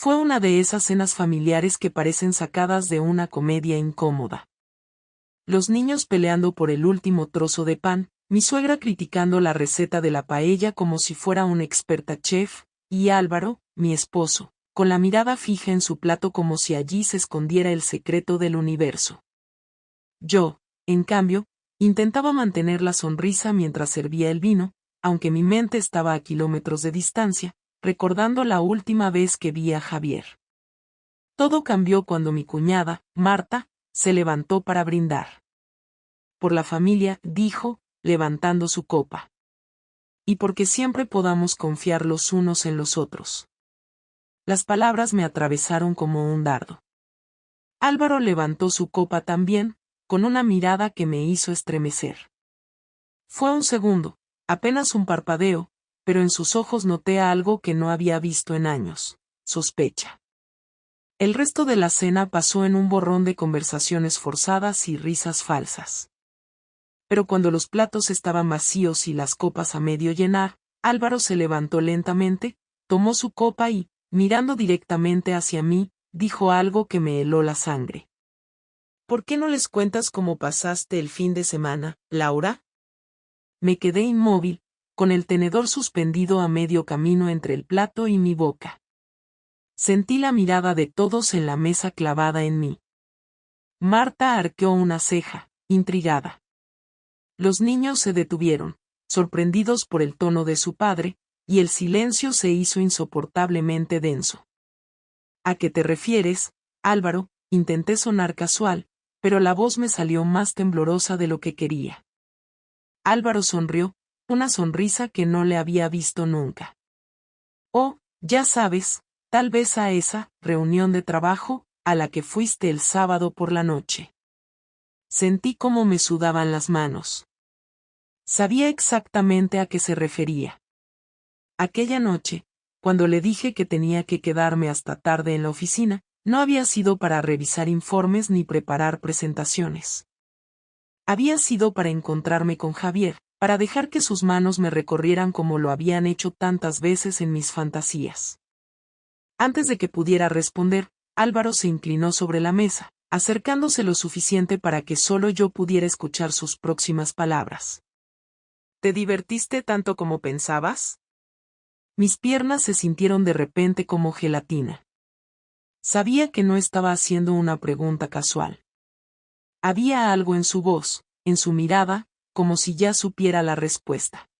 Fue una de esas cenas familiares que parecen sacadas de una comedia incómoda. Los niños peleando por el último trozo de pan, mi suegra criticando la receta de la paella como si fuera una experta chef, y Álvaro, mi esposo, con la mirada fija en su plato como si allí se escondiera el secreto del universo. Yo, en cambio, intentaba mantener la sonrisa mientras servía el vino, aunque mi mente estaba a kilómetros de distancia, recordando la última vez que vi a Javier. Todo cambió cuando mi cuñada, Marta, se levantó para brindar. Por la familia, dijo, levantando su copa. Y porque siempre podamos confiar los unos en los otros. Las palabras me atravesaron como un dardo. Álvaro levantó su copa también, con una mirada que me hizo estremecer. Fue un segundo, apenas un parpadeo, pero en sus ojos noté algo que no había visto en años: sospecha. El resto de la cena pasó en un borrón de conversaciones forzadas y risas falsas. Pero cuando los platos estaban vacíos y las copas a medio llenar, Álvaro se levantó lentamente, tomó su copa y, mirando directamente hacia mí, dijo algo que me heló la sangre. ¿Por qué no les cuentas cómo pasaste el fin de semana, Laura? Me quedé inmóvil, con el tenedor suspendido a medio camino entre el plato y mi boca. Sentí la mirada de todos en la mesa clavada en mí. Marta arqueó una ceja, intrigada. Los niños se detuvieron, sorprendidos por el tono de su padre, y el silencio se hizo insoportablemente denso. ¿A qué te refieres, Álvaro? Intenté sonar casual, pero la voz me salió más temblorosa de lo que quería. Álvaro sonrió, una sonrisa que no le había visto nunca. Oh, ya sabes, tal vez a esa reunión de trabajo, a la que fuiste el sábado por la noche. Sentí cómo me sudaban las manos. Sabía exactamente a qué se refería. Aquella noche, cuando le dije que tenía que quedarme hasta tarde en la oficina, no había sido para revisar informes ni preparar presentaciones. Había sido para encontrarme con Javier, para dejar que sus manos me recorrieran como lo habían hecho tantas veces en mis fantasías. Antes de que pudiera responder, Álvaro se inclinó sobre la mesa, acercándose lo suficiente para que solo yo pudiera escuchar sus próximas palabras. ¿Te divertiste tanto como pensabas? Mis piernas se sintieron de repente como gelatina. Sabía que no estaba haciendo una pregunta casual. Había algo en su voz, en su mirada, como si ya supiera la respuesta.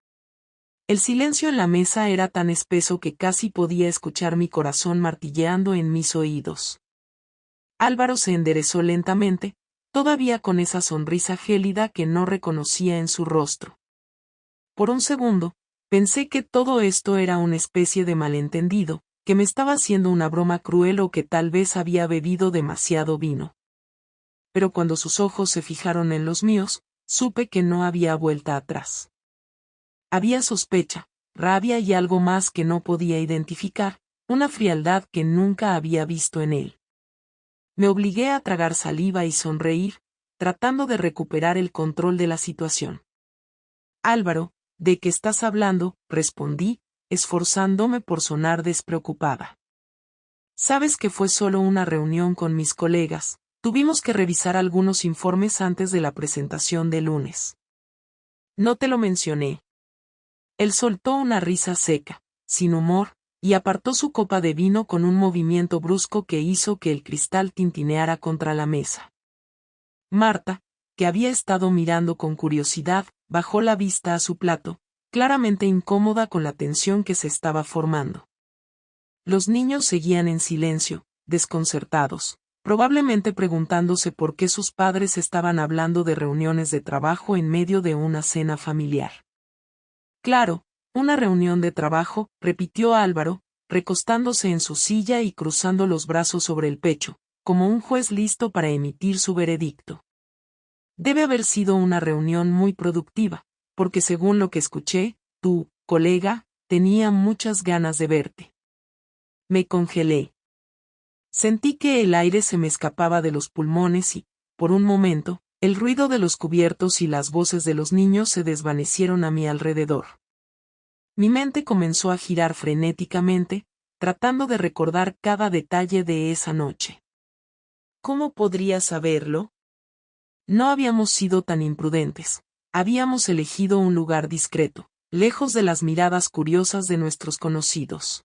El silencio en la mesa era tan espeso que casi podía escuchar mi corazón martilleando en mis oídos. Álvaro se enderezó lentamente, todavía con esa sonrisa gélida que no reconocía en su rostro. Por un segundo, pensé que todo esto era una especie de malentendido, que me estaba haciendo una broma cruel o que tal vez había bebido demasiado vino. Pero cuando sus ojos se fijaron en los míos, supe que no había vuelta atrás. Había sospecha, rabia y algo más que no podía identificar, una frialdad que nunca había visto en él. Me obligué a tragar saliva y sonreír, tratando de recuperar el control de la situación. Álvaro, ¿de qué estás hablando?, respondí, esforzándome por sonar despreocupada. Sabes que fue solo una reunión con mis colegas, tuvimos que revisar algunos informes antes de la presentación de lunes. No te lo mencioné. Él soltó una risa seca, sin humor, y apartó su copa de vino con un movimiento brusco que hizo que el cristal tintineara contra la mesa. Marta, que había estado mirando con curiosidad, bajó la vista a su plato, claramente incómoda con la tensión que se estaba formando. Los niños seguían en silencio, desconcertados, probablemente preguntándose por qué sus padres estaban hablando de reuniones de trabajo en medio de una cena familiar. Claro, una reunión de trabajo, repitió Álvaro, recostándose en su silla y cruzando los brazos sobre el pecho, como un juez listo para emitir su veredicto. Debe haber sido una reunión muy productiva, porque según lo que escuché, tu colega tenía muchas ganas de verte. Me congelé. Sentí que el aire se me escapaba de los pulmones y, por un momento, el ruido de los cubiertos y las voces de los niños se desvanecieron a mi alrededor. Mi mente comenzó a girar frenéticamente, tratando de recordar cada detalle de esa noche. ¿Cómo podría saberlo? No habíamos sido tan imprudentes. Habíamos elegido un lugar discreto, lejos de las miradas curiosas de nuestros conocidos.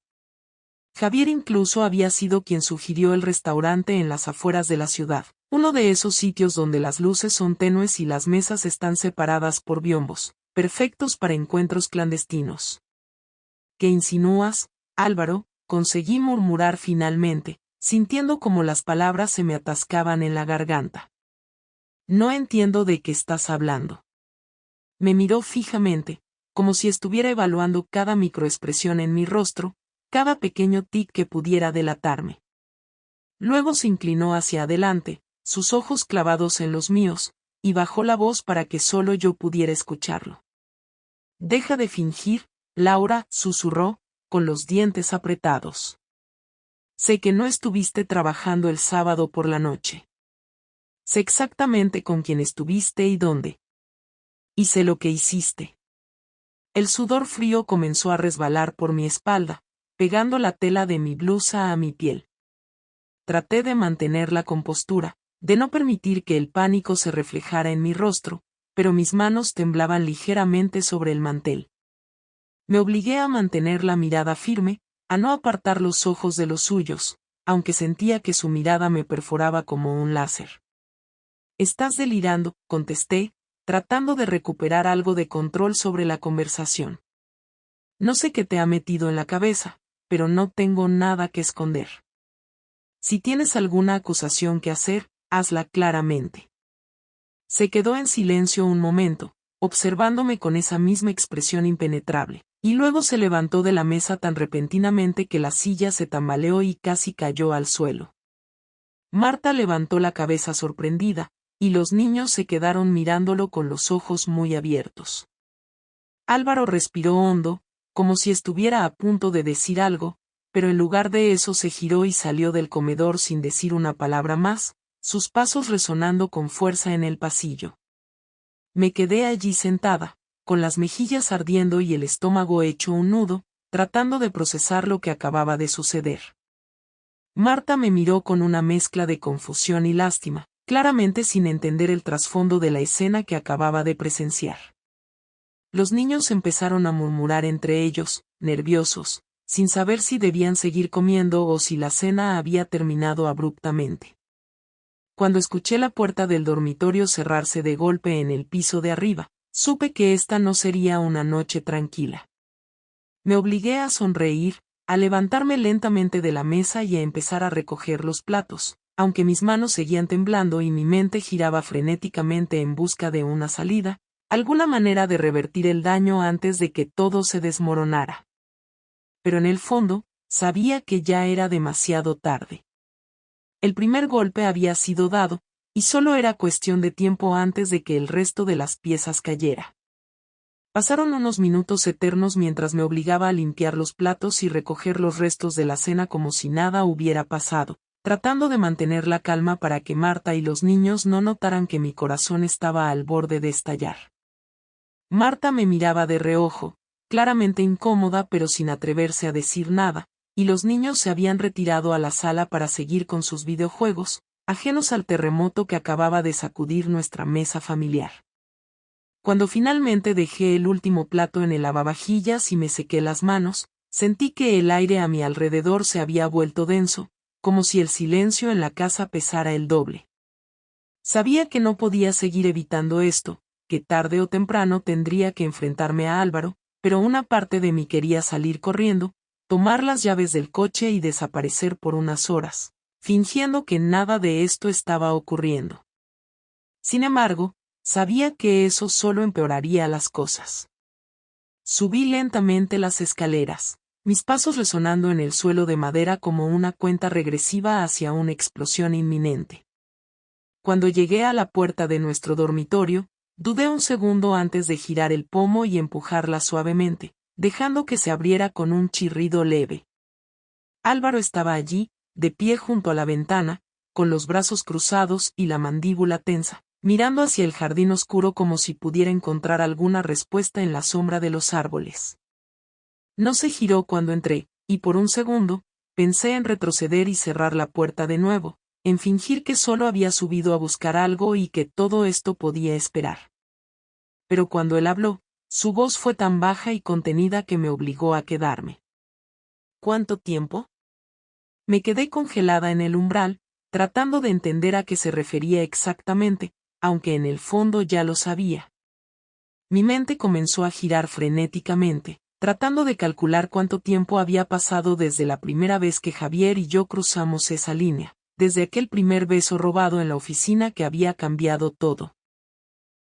Javier incluso había sido quien sugirió el restaurante en las afueras de la ciudad, uno de esos sitios donde las luces son tenues y las mesas están separadas por biombos, perfectos para encuentros clandestinos. ¿Qué insinúas, Álvaro?, conseguí murmurar finalmente, sintiendo como las palabras se me atascaban en la garganta. No entiendo de qué estás hablando. Me miró fijamente, como si estuviera evaluando cada microexpresión en mi rostro, cada pequeño tic que pudiera delatarme. Luego se inclinó hacia adelante, sus ojos clavados en los míos, y bajó la voz para que solo yo pudiera escucharlo. «Deja de fingir, Laura», susurró, con los dientes apretados. «Sé que no estuviste trabajando el sábado por la noche. Sé exactamente con quién estuviste y dónde. Y sé lo que hiciste». El sudor frío comenzó a resbalar por mi espalda, pegando la tela de mi blusa a mi piel. Traté de mantener la compostura, de no permitir que el pánico se reflejara en mi rostro, pero mis manos temblaban ligeramente sobre el mantel. Me obligué a mantener la mirada firme, a no apartar los ojos de los suyos, aunque sentía que su mirada me perforaba como un láser. «Estás delirando», contesté, tratando de recuperar algo de control sobre la conversación. «No sé qué te ha metido en la cabeza, pero no tengo nada que esconder. Si tienes alguna acusación que hacer, hazla claramente». Se quedó en silencio un momento, observándome con esa misma expresión impenetrable, y luego se levantó de la mesa tan repentinamente que la silla se tambaleó y casi cayó al suelo. Marta levantó la cabeza sorprendida, y los niños se quedaron mirándolo con los ojos muy abiertos. Álvaro respiró hondo, como si estuviera a punto de decir algo, pero en lugar de eso se giró y salió del comedor sin decir una palabra más, sus pasos resonando con fuerza en el pasillo. Me quedé allí sentada, con las mejillas ardiendo y el estómago hecho un nudo, tratando de procesar lo que acababa de suceder. Marta me miró con una mezcla de confusión y lástima, claramente sin entender el trasfondo de la escena que acababa de presenciar. Los niños empezaron a murmurar entre ellos, nerviosos, sin saber si debían seguir comiendo o si la cena había terminado abruptamente. Cuando escuché la puerta del dormitorio cerrarse de golpe en el piso de arriba, supe que esta no sería una noche tranquila. Me obligué a sonreír, a levantarme lentamente de la mesa y a empezar a recoger los platos, aunque mis manos seguían temblando y mi mente giraba frenéticamente en busca de una salida, alguna manera de revertir el daño antes de que todo se desmoronara. Pero en el fondo, sabía que ya era demasiado tarde. El primer golpe había sido dado, y solo era cuestión de tiempo antes de que el resto de las piezas cayera. Pasaron unos minutos eternos mientras me obligaba a limpiar los platos y recoger los restos de la cena como si nada hubiera pasado, tratando de mantener la calma para que Marta y los niños no notaran que mi corazón estaba al borde de estallar. Marta me miraba de reojo, claramente incómoda pero sin atreverse a decir nada, y los niños se habían retirado a la sala para seguir con sus videojuegos, ajenos al terremoto que acababa de sacudir nuestra mesa familiar. Cuando finalmente dejé el último plato en el lavavajillas y me sequé las manos, sentí que el aire a mi alrededor se había vuelto denso, como si el silencio en la casa pesara el doble. Sabía que no podía seguir evitando esto, que tarde o temprano tendría que enfrentarme a Álvaro, pero una parte de mí quería salir corriendo, tomar las llaves del coche y desaparecer por unas horas, fingiendo que nada de esto estaba ocurriendo. Sin embargo, sabía que eso solo empeoraría las cosas. Subí lentamente las escaleras, mis pasos resonando en el suelo de madera como una cuenta regresiva hacia una explosión inminente. Cuando llegué a la puerta de nuestro dormitorio, dudé un segundo antes de girar el pomo y empujarla suavemente, dejando que se abriera con un chirrido leve. Álvaro estaba allí, de pie junto a la ventana, con los brazos cruzados y la mandíbula tensa, mirando hacia el jardín oscuro como si pudiera encontrar alguna respuesta en la sombra de los árboles. No se giró cuando entré, y por un segundo, pensé en retroceder y cerrar la puerta de nuevo, en fingir que solo había subido a buscar algo y que todo esto podía esperar. Pero cuando él habló, su voz fue tan baja y contenida que me obligó a quedarme. ¿Cuánto tiempo? Me quedé congelada en el umbral, tratando de entender a qué se refería exactamente, aunque en el fondo ya lo sabía. Mi mente comenzó a girar frenéticamente, tratando de calcular cuánto tiempo había pasado desde la primera vez que Javier y yo cruzamos esa línea, desde aquel primer beso robado en la oficina que había cambiado todo.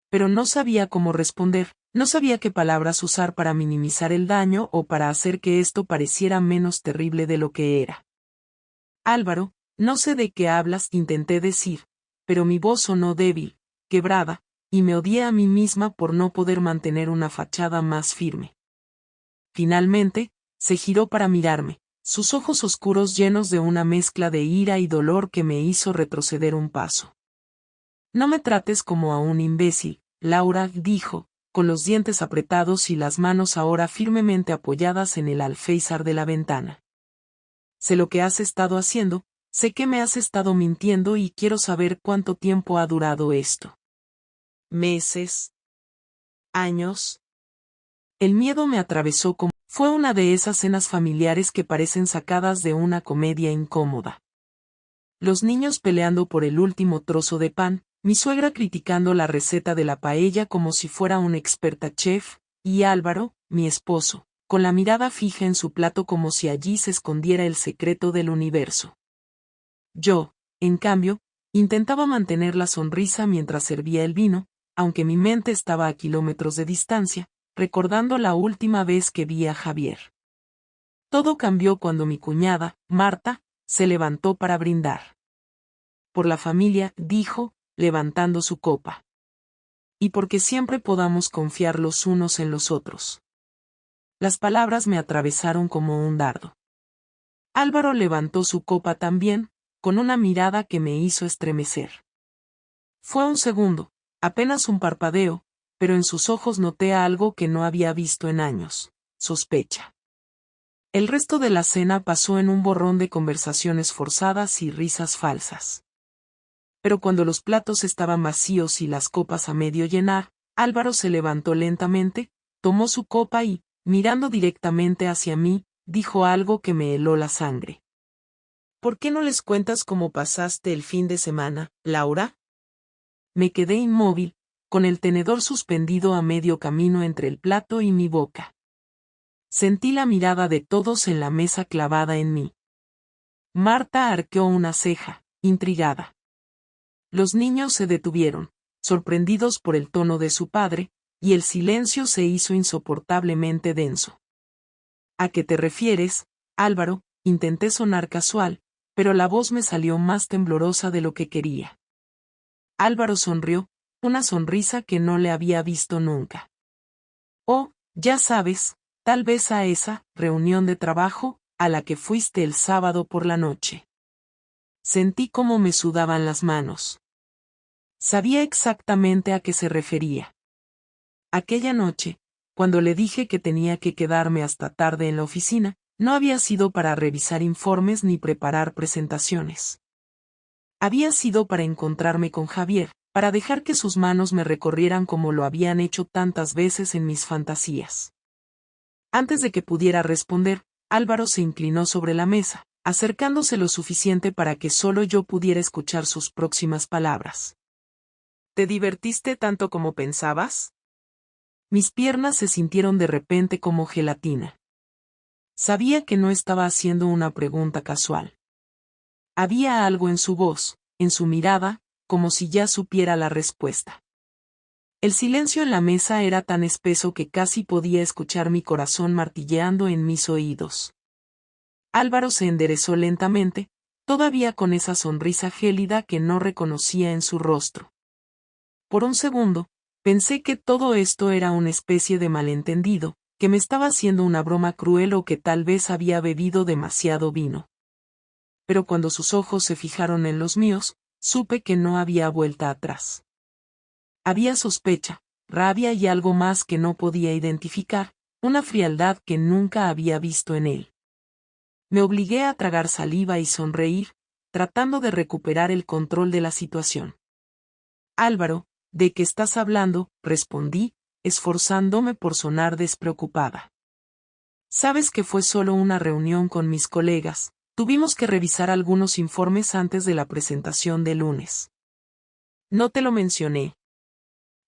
Pero no sabía cómo responder, no sabía qué palabras usar para minimizar el daño o para hacer que esto pareciera menos terrible de lo que era. Álvaro, no sé de qué hablas, intenté decir, pero mi voz sonó débil, quebrada, y me odié a mí misma por no poder mantener una fachada más firme. Finalmente, se giró para mirarme, sus ojos oscuros llenos de una mezcla de ira y dolor que me hizo retroceder un paso. No me trates como a un imbécil, Laura, dijo, con los dientes apretados y las manos ahora firmemente apoyadas en el alféizar de la ventana. Sé lo que has estado haciendo, sé que me has estado mintiendo y quiero saber cuánto tiempo ha durado esto. ¿Meses? ¿Años? El miedo me atravesó como... Fue una de esas cenas familiares que parecen sacadas de una comedia incómoda. Los niños peleando por el último trozo de pan, mi suegra criticando la receta de la paella como si fuera una experta chef, y Álvaro, mi esposo, con la mirada fija en su plato como si allí se escondiera el secreto del universo. Yo, en cambio, intentaba mantener la sonrisa mientras servía el vino, aunque mi mente estaba a kilómetros de distancia, recordando la última vez que vi a Javier. Todo cambió cuando mi cuñada, Marta, se levantó para brindar. Por la familia, dijo, levantando su copa. Y porque siempre podamos confiar los unos en los otros. Las palabras me atravesaron como un dardo. Álvaro levantó su copa también, con una mirada que me hizo estremecer. Fue un segundo, apenas un parpadeo, pero en sus ojos noté algo que no había visto en años: sospecha. El resto de la cena pasó en un borrón de conversaciones forzadas y risas falsas. Pero cuando los platos estaban vacíos y las copas a medio llenar, Álvaro se levantó lentamente, tomó su copa y, mirando directamente hacia mí, dijo algo que me heló la sangre. ¿Por qué no les cuentas cómo pasaste el fin de semana, Laura? Me quedé inmóvil, con el tenedor suspendido a medio camino entre el plato y mi boca. Sentí la mirada de todos en la mesa clavada en mí. Marta arqueó una ceja, intrigada. Los niños se detuvieron, sorprendidos por el tono de su padre, y el silencio se hizo insoportablemente denso. ¿A qué te refieres, Álvaro? Intenté sonar casual, pero la voz me salió más temblorosa de lo que quería. Álvaro sonrió, una sonrisa que no le había visto nunca. Oh, ya sabes, tal vez a esa reunión de trabajo, a la que fuiste el sábado por la noche. Sentí cómo me sudaban las manos. Sabía exactamente a qué se refería. Aquella noche, cuando le dije que tenía que quedarme hasta tarde en la oficina, no había sido para revisar informes ni preparar presentaciones. Había sido para encontrarme con Javier, para dejar que sus manos me recorrieran como lo habían hecho tantas veces en mis fantasías. Antes de que pudiera responder, Álvaro se inclinó sobre la mesa, acercándose lo suficiente para que solo yo pudiera escuchar sus próximas palabras. ¿Te divertiste tanto como pensabas? Mis piernas se sintieron de repente como gelatina. Sabía que no estaba haciendo una pregunta casual. Había algo en su voz, en su mirada, como si ya supiera la respuesta. El silencio en la mesa era tan espeso que casi podía escuchar mi corazón martilleando en mis oídos. Álvaro se enderezó lentamente, todavía con esa sonrisa gélida que no reconocía en su rostro. Por un segundo, pensé que todo esto era una especie de malentendido, que me estaba haciendo una broma cruel o que tal vez había bebido demasiado vino. Pero cuando sus ojos se fijaron en los míos, supe que no había vuelta atrás. Había sospecha, rabia y algo más que no podía identificar, una frialdad que nunca había visto en él. Me obligué a tragar saliva y sonreír, tratando de recuperar el control de la situación. Álvaro, ¿de qué estás hablando?, respondí, esforzándome por sonar despreocupada. Sabes que fue solo una reunión con mis colegas, tuvimos que revisar algunos informes antes de la presentación de lunes. No te lo mencioné.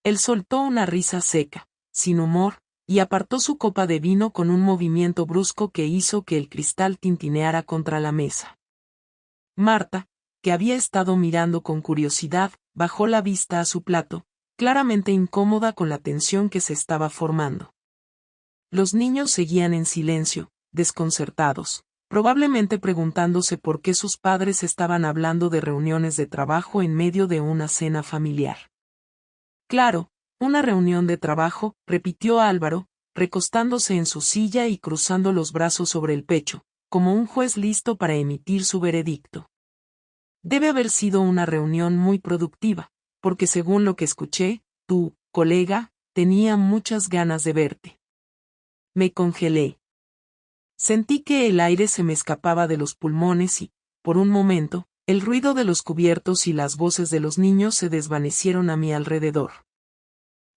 Él soltó una risa seca, sin humor, y apartó su copa de vino con un movimiento brusco que hizo que el cristal tintineara contra la mesa. Marta, que había estado mirando con curiosidad, bajó la vista a su plato, claramente incómoda con la tensión que se estaba formando. Los niños seguían en silencio, desconcertados, probablemente preguntándose por qué sus padres estaban hablando de reuniones de trabajo en medio de una cena familiar. Claro, una reunión de trabajo, repitió Álvaro, recostándose en su silla y cruzando los brazos sobre el pecho, como un juez listo para emitir su veredicto. Debe haber sido una reunión muy productiva, porque según lo que escuché, tu colega tenía muchas ganas de verte. Me congelé. Sentí que el aire se me escapaba de los pulmones y, por un momento, el ruido de los cubiertos y las voces de los niños se desvanecieron a mi alrededor.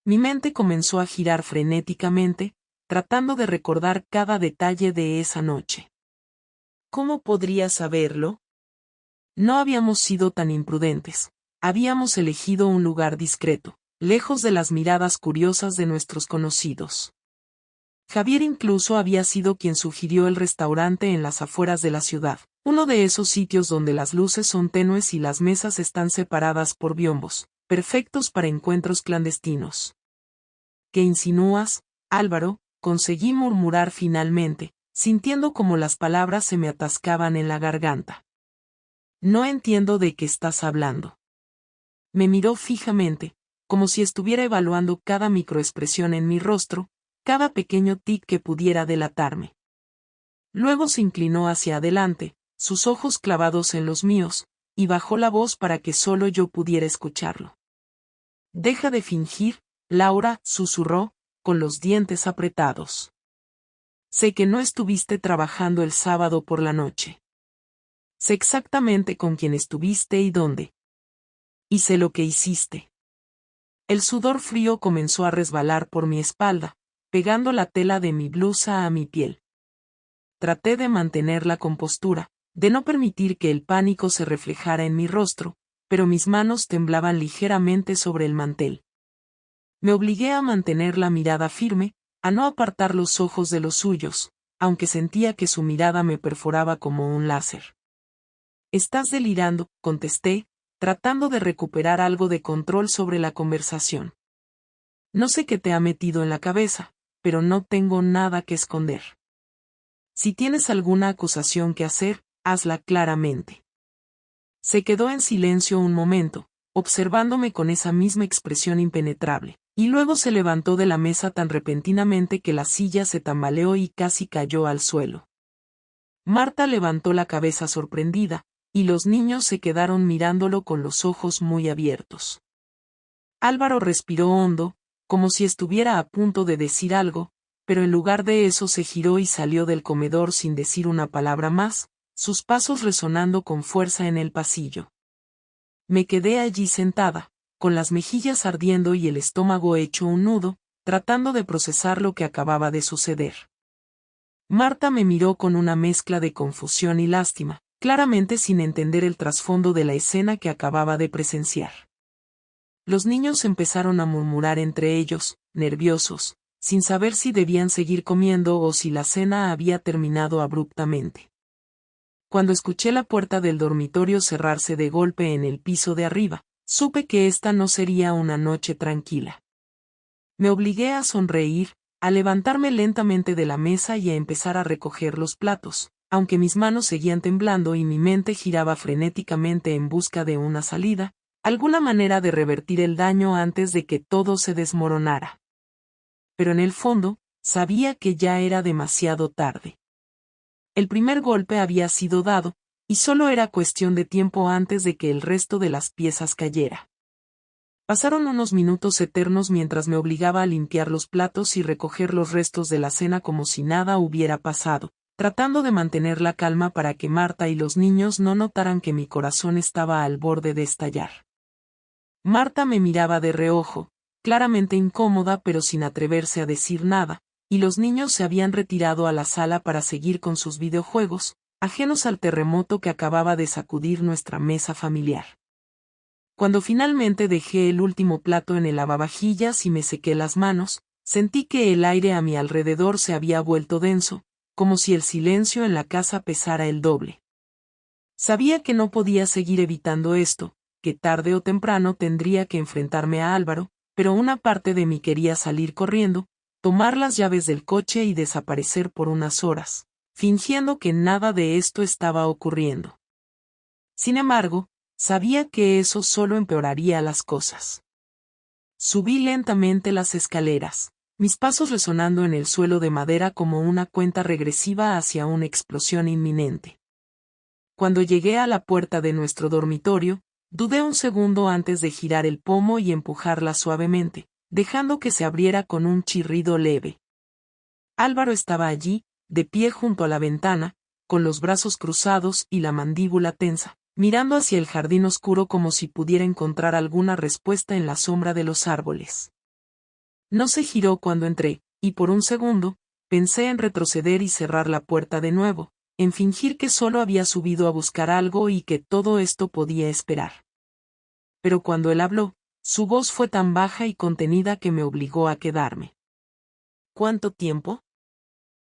Mi mente comenzó a girar frenéticamente, tratando de recordar cada detalle de esa noche. ¿Cómo podría saberlo? No habíamos sido tan imprudentes. Habíamos elegido un lugar discreto, lejos de las miradas curiosas de nuestros conocidos. Javier incluso había sido quien sugirió el restaurante en las afueras de la ciudad, uno de esos sitios donde las luces son tenues y las mesas están separadas por biombos, perfectos para encuentros clandestinos. ¿Qué insinúas, Álvaro?, conseguí murmurar finalmente, sintiendo como las palabras se me atascaban en la garganta. No entiendo de qué estás hablando. Me miró fijamente, como si estuviera evaluando cada microexpresión en mi rostro, cada pequeño tic que pudiera delatarme. Luego se inclinó hacia adelante, sus ojos clavados en los míos, y bajó la voz para que solo yo pudiera escucharlo. Deja de fingir, Laura, susurró, con los dientes apretados. Sé que no estuviste trabajando el sábado por la noche. Sé exactamente con quién estuviste y dónde. Y sé lo que hiciste. El sudor frío comenzó a resbalar por mi espalda, pegando la tela de mi blusa a mi piel. Traté de mantener la compostura, de no permitir que el pánico se reflejara en mi rostro, pero mis manos temblaban ligeramente sobre el mantel. Me obligué a mantener la mirada firme, a no apartar los ojos de los suyos, aunque sentía que su mirada me perforaba como un láser. Estás delirando, contesté, tratando de recuperar algo de control sobre la conversación. No sé qué te ha metido en la cabeza, pero no tengo nada que esconder. Si tienes alguna acusación que hacer, hazla claramente. Se quedó en silencio un momento, observándome con esa misma expresión impenetrable, y luego se levantó de la mesa tan repentinamente que la silla se tambaleó y casi cayó al suelo. Marta levantó la cabeza sorprendida, y los niños se quedaron mirándolo con los ojos muy abiertos. Álvaro respiró hondo, como si estuviera a punto de decir algo, pero en lugar de eso se giró y salió del comedor sin decir una palabra más, sus pasos resonando con fuerza en el pasillo. Me quedé allí sentada, con las mejillas ardiendo y el estómago hecho un nudo, tratando de procesar lo que acababa de suceder. Marta me miró con una mezcla de confusión y lástima, claramente sin entender el trasfondo de la escena que acababa de presenciar. Los niños empezaron a murmurar entre ellos, nerviosos, sin saber si debían seguir comiendo o si la cena había terminado abruptamente. Cuando escuché la puerta del dormitorio cerrarse de golpe en el piso de arriba, supe que esta no sería una noche tranquila. Me obligué a sonreír, a levantarme lentamente de la mesa y a empezar a recoger los platos, aunque mis manos seguían temblando y mi mente giraba frenéticamente en busca de una salida, alguna manera de revertir el daño antes de que todo se desmoronara. Pero en el fondo, sabía que ya era demasiado tarde. El primer golpe había sido dado, y solo era cuestión de tiempo antes de que el resto de las piezas cayera. Pasaron unos minutos eternos mientras me obligaba a limpiar los platos y recoger los restos de la cena como si nada hubiera pasado, tratando de mantener la calma para que Marta y los niños no notaran que mi corazón estaba al borde de estallar. Marta me miraba de reojo, claramente incómoda pero sin atreverse a decir nada, y los niños se habían retirado a la sala para seguir con sus videojuegos, ajenos al terremoto que acababa de sacudir nuestra mesa familiar. Cuando finalmente dejé el último plato en el lavavajillas y me sequé las manos, sentí que el aire a mi alrededor se había vuelto denso, como si el silencio en la casa pesara el doble. Sabía que no podía seguir evitando esto, que tarde o temprano tendría que enfrentarme a Álvaro, pero una parte de mí quería salir corriendo, tomar las llaves del coche y desaparecer por unas horas, fingiendo que nada de esto estaba ocurriendo. Sin embargo, sabía que eso solo empeoraría las cosas. Subí lentamente las escaleras, mis pasos resonando en el suelo de madera como una cuenta regresiva hacia una explosión inminente. Cuando llegué a la puerta de nuestro dormitorio, dudé un segundo antes de girar el pomo y empujarla suavemente, dejando que se abriera con un chirrido leve. Álvaro estaba allí, de pie junto a la ventana, con los brazos cruzados y la mandíbula tensa, mirando hacia el jardín oscuro como si pudiera encontrar alguna respuesta en la sombra de los árboles. No se giró cuando entré, y por un segundo, pensé en retroceder y cerrar la puerta de nuevo, en fingir que solo había subido a buscar algo y que todo esto podía esperar. Pero cuando él habló, su voz fue tan baja y contenida que me obligó a quedarme. ¿Cuánto tiempo?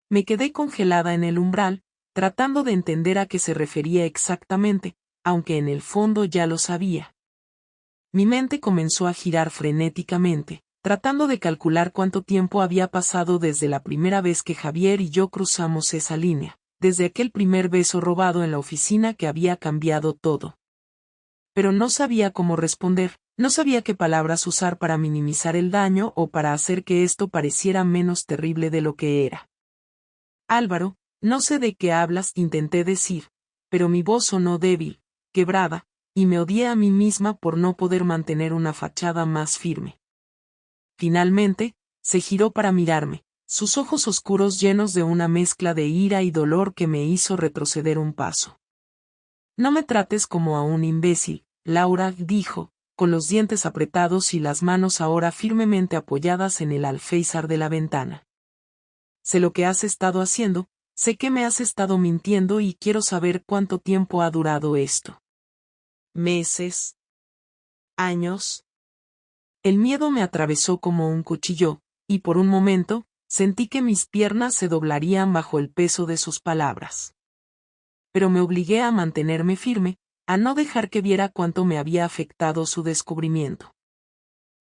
Me quedé congelada en el umbral, tratando de entender a qué se refería exactamente, aunque en el fondo ya lo sabía. Mi mente comenzó a girar frenéticamente, tratando de calcular cuánto tiempo había pasado desde la primera vez que Javier y yo cruzamos esa línea, desde aquel primer beso robado en la oficina que había cambiado todo. Pero no sabía cómo responder, no sabía qué palabras usar para minimizar el daño o para hacer que esto pareciera menos terrible de lo que era. Álvaro, no sé de qué hablas, intenté decir, pero mi voz sonó débil, quebrada, y me odié a mí misma por no poder mantener una fachada más firme. Finalmente, se giró para mirarme, sus ojos oscuros llenos de una mezcla de ira y dolor que me hizo retroceder un paso. No me trates como a un imbécil, Laura, dijo, con los dientes apretados y las manos ahora firmemente apoyadas en el alféizar de la ventana. Sé lo que has estado haciendo, sé que me has estado mintiendo y quiero saber cuánto tiempo ha durado esto. ¿Meses? ¿Años? El miedo me atravesó como un cuchillo, y por un momento, sentí que mis piernas se doblarían bajo el peso de sus palabras. Pero me obligué a mantenerme firme, a no dejar que viera cuánto me había afectado su descubrimiento.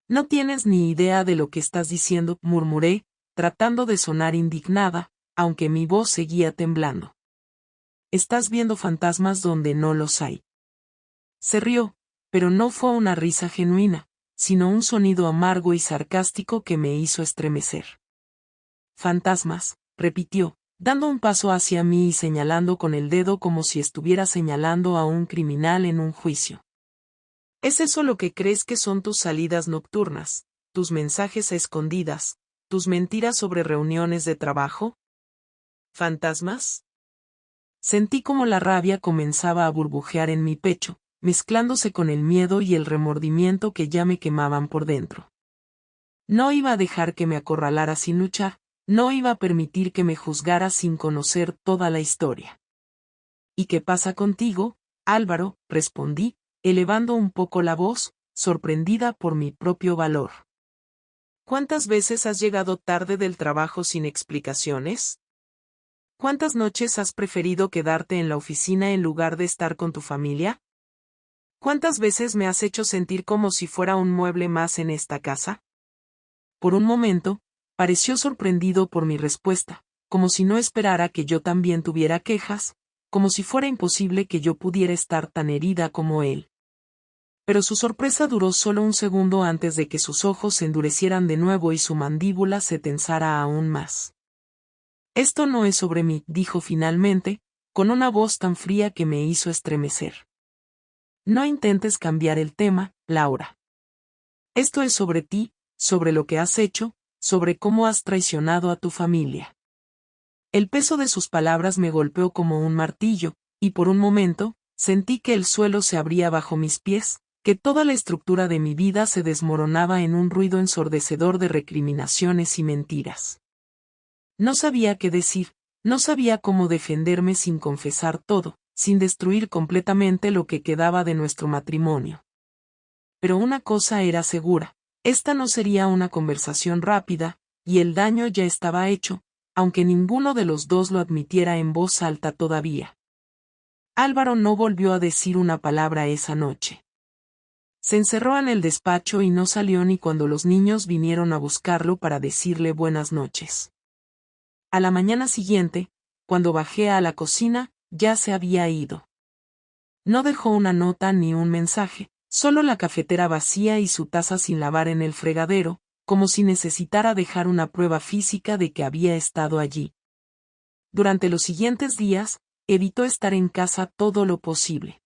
No tienes ni idea de lo que estás diciendo, murmuré, tratando de sonar indignada, aunque mi voz seguía temblando. Estás viendo fantasmas donde no los hay. Se rió, pero no fue una risa genuina, sino un sonido amargo y sarcástico que me hizo estremecer. Fantasmas, repitió, dando un paso hacia mí y señalando con el dedo como si estuviera señalando a un criminal en un juicio. ¿Es eso lo que crees que son tus salidas nocturnas, tus mensajes a escondidas, tus mentiras sobre reuniones de trabajo? ¿Fantasmas? Sentí como la rabia comenzaba a burbujear en mi pecho, mezclándose con el miedo y el remordimiento que ya me quemaban por dentro. No iba a dejar que me acorralara sin luchar, no iba a permitir que me juzgara sin conocer toda la historia. ¿Y qué pasa contigo, Álvaro?, respondí, elevando un poco la voz, sorprendida por mi propio valor. ¿Cuántas veces has llegado tarde del trabajo sin explicaciones? ¿Cuántas noches has preferido quedarte en la oficina en lugar de estar con tu familia? ¿Cuántas veces me has hecho sentir como si fuera un mueble más en esta casa? Por un momento, pareció sorprendido por mi respuesta, como si no esperara que yo también tuviera quejas, como si fuera imposible que yo pudiera estar tan herida como él. Pero su sorpresa duró solo un segundo antes de que sus ojos se endurecieran de nuevo y su mandíbula se tensara aún más. Esto no es sobre mí, dijo finalmente, con una voz tan fría que me hizo estremecer. No intentes cambiar el tema, Laura. Esto es sobre ti, sobre lo que has hecho, sobre cómo has traicionado a tu familia. El peso de sus palabras me golpeó como un martillo, y por un momento, sentí que el suelo se abría bajo mis pies, que toda la estructura de mi vida se desmoronaba en un ruido ensordecedor de recriminaciones y mentiras. No sabía qué decir, no sabía cómo defenderme sin confesar todo, sin destruir completamente lo que quedaba de nuestro matrimonio. Pero una cosa era segura, esta no sería una conversación rápida, y el daño ya estaba hecho, aunque ninguno de los dos lo admitiera en voz alta todavía. Álvaro no volvió a decir una palabra esa noche. Se encerró en el despacho y no salió ni cuando los niños vinieron a buscarlo para decirle buenas noches. A la mañana siguiente, cuando bajé a la cocina, ya se había ido. No dejó una nota ni un mensaje, solo la cafetera vacía y su taza sin lavar en el fregadero, como si necesitara dejar una prueba física de que había estado allí. Durante los siguientes días, evitó estar en casa todo lo posible.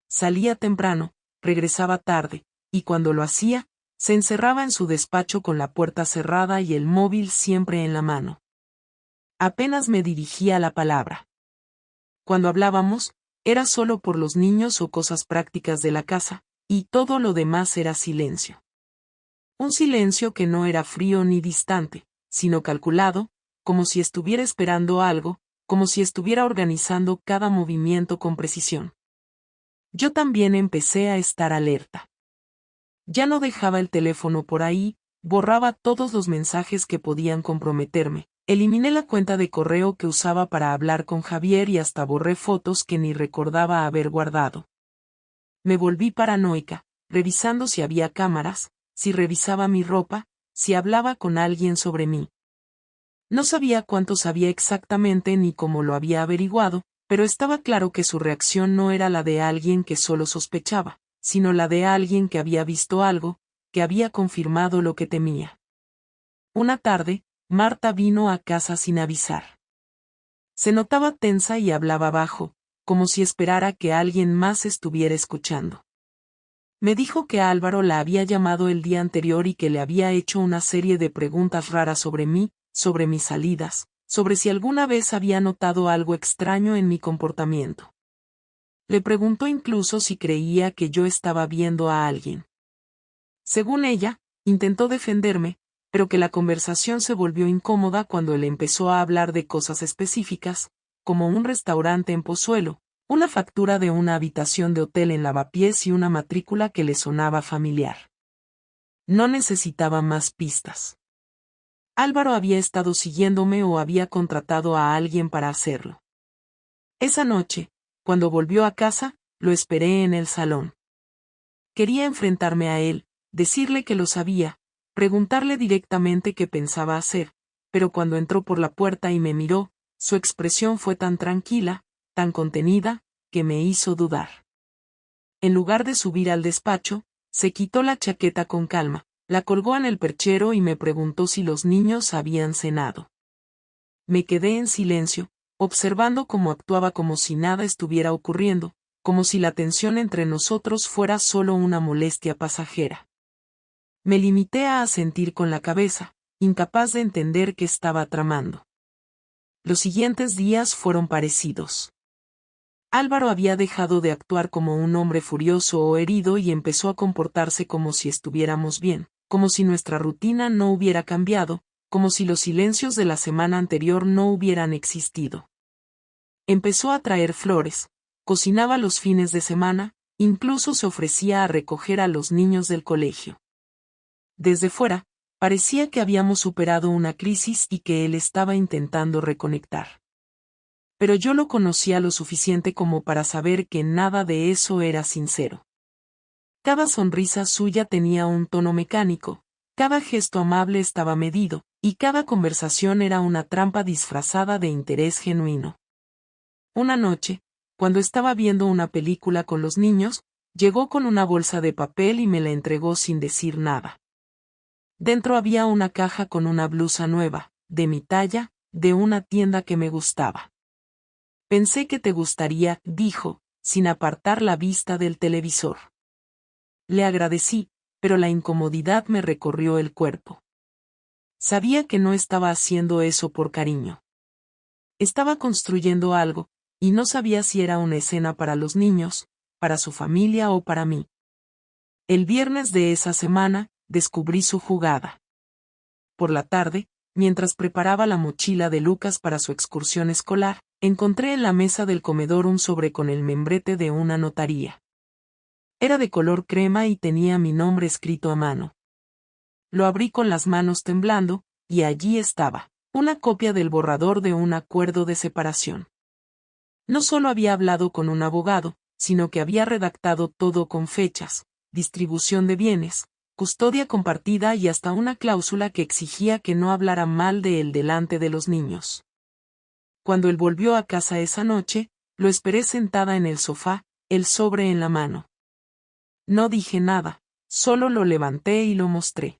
Salía temprano, regresaba tarde, y cuando lo hacía, se encerraba en su despacho con la puerta cerrada y el móvil siempre en la mano. Apenas me dirigía la palabra. Cuando hablábamos, era solo por los niños o cosas prácticas de la casa, y todo lo demás era silencio. Un silencio que no era frío ni distante, sino calculado, como si estuviera esperando algo, como si estuviera organizando cada movimiento con precisión. Yo también empecé a estar alerta. Ya no dejaba el teléfono por ahí, borraba todos los mensajes que podían comprometerme, eliminé la cuenta de correo que usaba para hablar con Javier y hasta borré fotos que ni recordaba haber guardado. Me volví paranoica, revisando si había cámaras, si revisaba mi ropa, si hablaba con alguien sobre mí. No sabía cuánto sabía exactamente ni cómo lo había averiguado, pero estaba claro que su reacción no era la de alguien que solo sospechaba, sino la de alguien que había visto algo, que había confirmado lo que temía. Una tarde, Marta vino a casa sin avisar. Se notaba tensa y hablaba bajo, como si esperara que alguien más estuviera escuchando. Me dijo que Álvaro la había llamado el día anterior y que le había hecho una serie de preguntas raras sobre mí, sobre mis salidas, sobre si alguna vez había notado algo extraño en mi comportamiento. Le preguntó incluso si creía que yo estaba viendo a alguien. Según ella, intentó defenderme, pero que la conversación se volvió incómoda cuando él empezó a hablar de cosas específicas, como un restaurante en Pozuelo, una factura de una habitación de hotel en Lavapiés y una matrícula que le sonaba familiar. No necesitaba más pistas. Álvaro había estado siguiéndome o había contratado a alguien para hacerlo. Esa noche, cuando volvió a casa, lo esperé en el salón. Quería enfrentarme a él, decirle que lo sabía, preguntarle directamente qué pensaba hacer, pero cuando entró por la puerta y me miró, su expresión fue tan tranquila, tan contenida, que me hizo dudar. En lugar de subir al despacho, se quitó la chaqueta con calma, la colgó en el perchero y me preguntó si los niños habían cenado. Me quedé en silencio, observando cómo actuaba como si nada estuviera ocurriendo, como si la tensión entre nosotros fuera solo una molestia pasajera. Me limité a asentir con la cabeza, incapaz de entender qué estaba tramando. Los siguientes días fueron parecidos. Álvaro había dejado de actuar como un hombre furioso o herido y empezó a comportarse como si estuviéramos bien, como si nuestra rutina no hubiera cambiado, como si los silencios de la semana anterior no hubieran existido. Empezó a traer flores, cocinaba los fines de semana, incluso se ofrecía a recoger a los niños del colegio. Desde fuera, parecía que habíamos superado una crisis y que él estaba intentando reconectar. Pero yo lo conocía lo suficiente como para saber que nada de eso era sincero. Cada sonrisa suya tenía un tono mecánico, cada gesto amable estaba medido, y cada conversación era una trampa disfrazada de interés genuino. Una noche, cuando estaba viendo una película con los niños, llegó con una bolsa de papel y me la entregó sin decir nada. Dentro había una caja con una blusa nueva, de mi talla, de una tienda que me gustaba. Pensé que te gustaría, dijo, sin apartar la vista del televisor. Le agradecí, pero la incomodidad me recorrió el cuerpo. Sabía que no estaba haciendo eso por cariño. Estaba construyendo algo, y no sabía si era una escena para los niños, para su familia o para mí. El viernes de esa semana, descubrí su jugada. Por la tarde, mientras preparaba la mochila de Lucas para su excursión escolar, encontré en la mesa del comedor un sobre con el membrete de una notaría. Era de color crema y tenía mi nombre escrito a mano. Lo abrí con las manos temblando, y allí estaba, una copia del borrador de un acuerdo de separación. No solo había hablado con un abogado, sino que había redactado todo con fechas, distribución de bienes, custodia compartida y hasta una cláusula que exigía que no hablara mal de él delante de los niños. Cuando él volvió a casa esa noche, lo esperé sentada en el sofá, el sobre en la mano. No dije nada, solo lo levanté y lo mostré.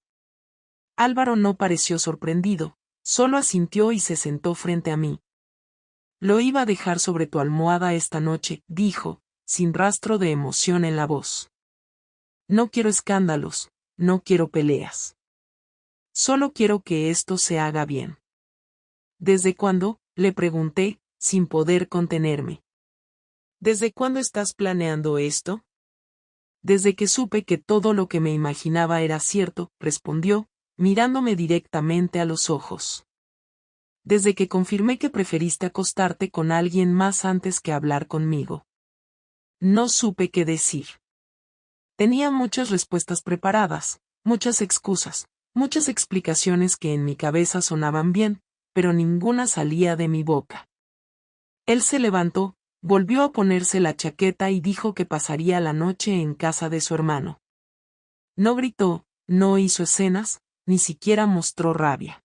Álvaro no pareció sorprendido, solo asintió y se sentó frente a mí. Lo iba a dejar sobre tu almohada esta noche, dijo, sin rastro de emoción en la voz. No quiero escándalos, no quiero peleas. Solo quiero que esto se haga bien. ¿Desde cuándo?, le pregunté, sin poder contenerme. ¿Desde cuándo estás planeando esto? Desde que supe que todo lo que me imaginaba era cierto, respondió, mirándome directamente a los ojos. Desde que confirmé que preferiste acostarte con alguien más antes que hablar conmigo. No supe qué decir. Tenía muchas respuestas preparadas, muchas excusas, muchas explicaciones que en mi cabeza sonaban bien, pero ninguna salía de mi boca. Él se levantó, volvió a ponerse la chaqueta y dijo que pasaría la noche en casa de su hermano. No gritó, no hizo escenas, ni siquiera mostró rabia.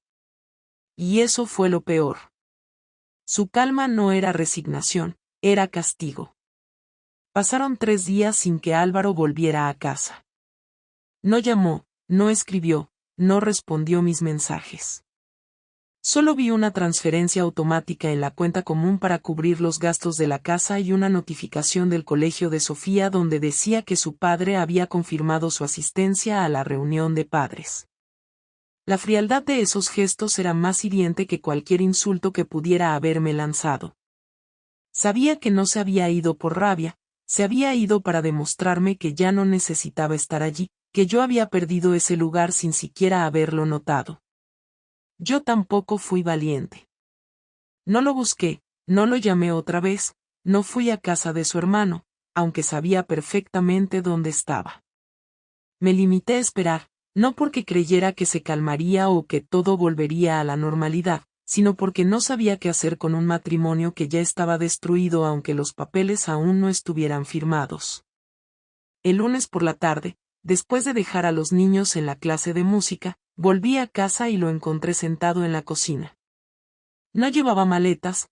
Y eso fue lo peor. Su calma no era resignación, era castigo. Pasaron 3 días sin que Álvaro volviera a casa. No llamó, no escribió, no respondió mis mensajes. Solo vi una transferencia automática en la cuenta común para cubrir los gastos de la casa y una notificación del colegio de Sofía donde decía que su padre había confirmado su asistencia a la reunión de padres. La frialdad de esos gestos era más hiriente que cualquier insulto que pudiera haberme lanzado. Sabía que no se había ido por rabia, se había ido para demostrarme que ya no necesitaba estar allí, que yo había perdido ese lugar sin siquiera haberlo notado. Yo tampoco fui valiente. No lo busqué, no lo llamé otra vez, no fui a casa de su hermano, aunque sabía perfectamente dónde estaba. Me limité a esperar, no porque creyera que se calmaría o que todo volvería a la normalidad, sino porque no sabía qué hacer con un matrimonio que ya estaba destruido aunque los papeles aún no estuvieran firmados. El lunes por la tarde, después de dejar a los niños en la clase de música, volví a casa y lo encontré sentado en la cocina. No llevaba maletas,